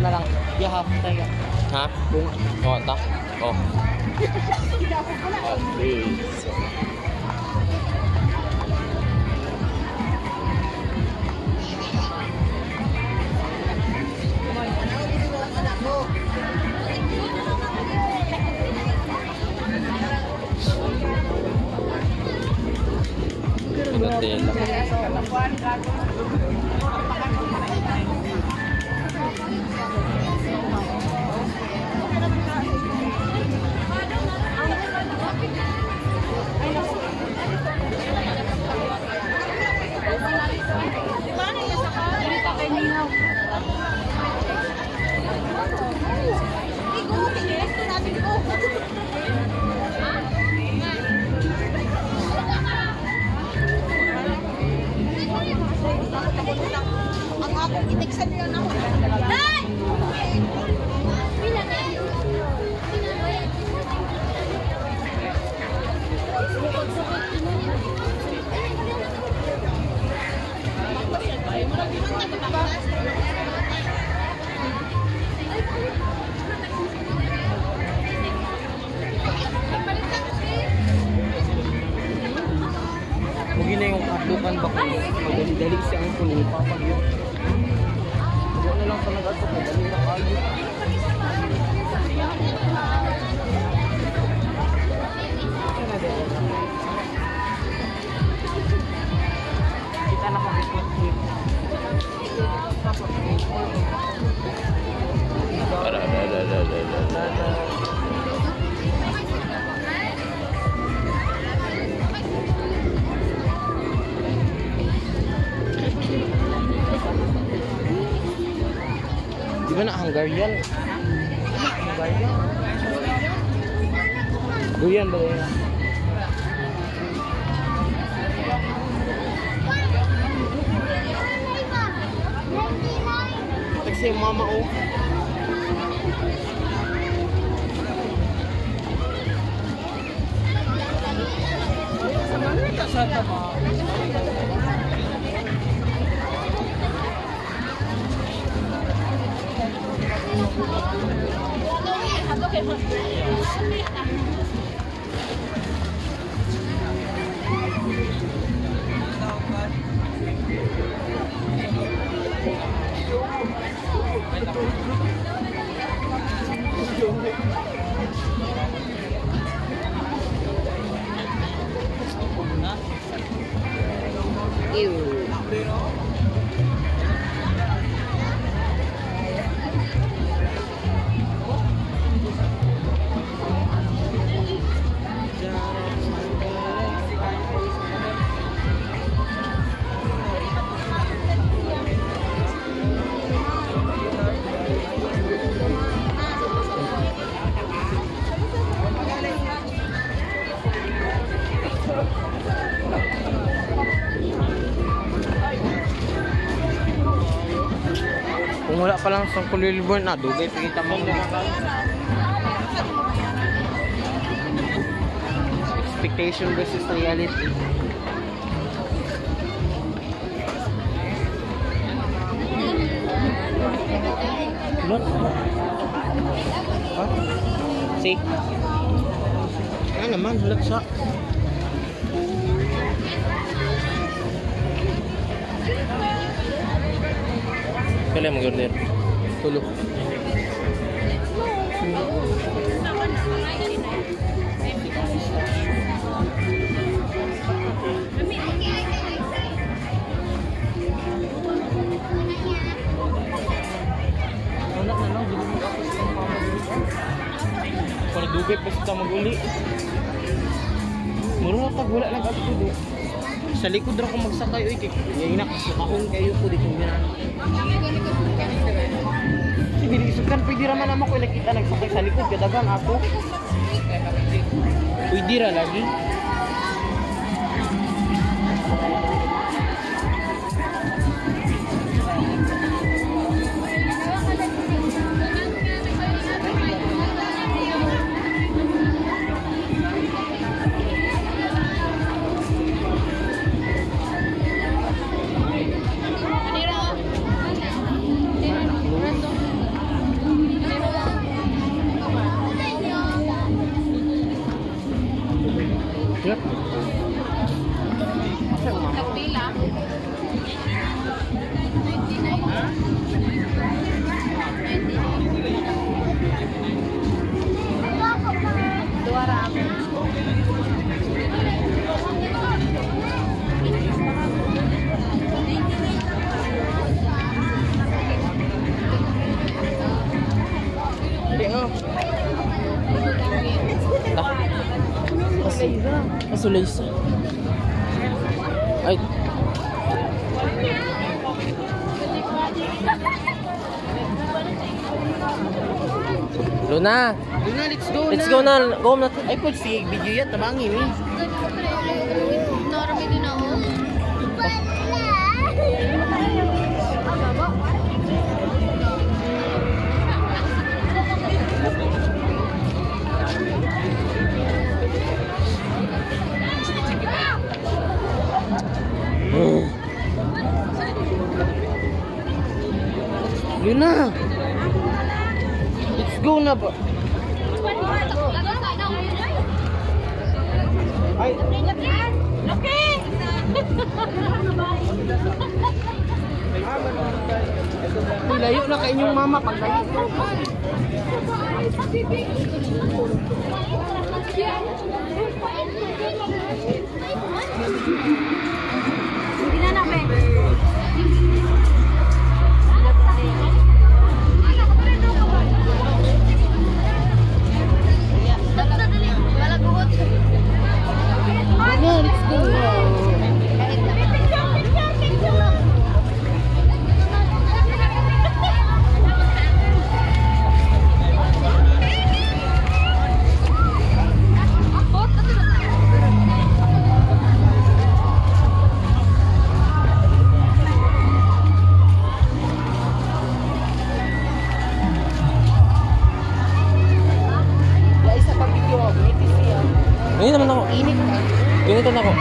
na lang. Yahap tayo. Ha? Bunga. Oh, ta. Oh. Please. Ang akong itiksan nila na ako. Hey! Mugin na yung atlukan ba ko. Magdali-dali siya ang kunin. Papag yun. Huwag na lang pa nag-ato. Dali na kayo. Kita na pakikot. Di ba na Hungarian? Hungarian? Durian ba yun? Kasi mama oh. Sa tama. Ew. Kung wala pa lang sa kulilborn na, dugay kita mo. Expectation versus reality. Not? Huh? See? Ano naman, laksa. Kailan mo order? Tulog. Para dugay pa sa maguli. Mura tag wala lang ako do. Sa likod ra ko magsakay oy kay ina kasukahon kayo ko di kung ginan. Sige di sukan pwede ra man amo ko nakita nagsakay sa likod kadagan ako. Pwede ra lagi. Nagpila. 99. Dua rami. Hindi nga. Masulis. Ay. Luna, let's go. Let's go na. Go na. Ay, po si video yan. Tabangin eh. Normi din ako. Luna. Let's go na ba? Ay. Okay. Layo na kayo yung mama pag layo. Hindi na namin. Let's go. Ganito naman ako. Ganito na ako.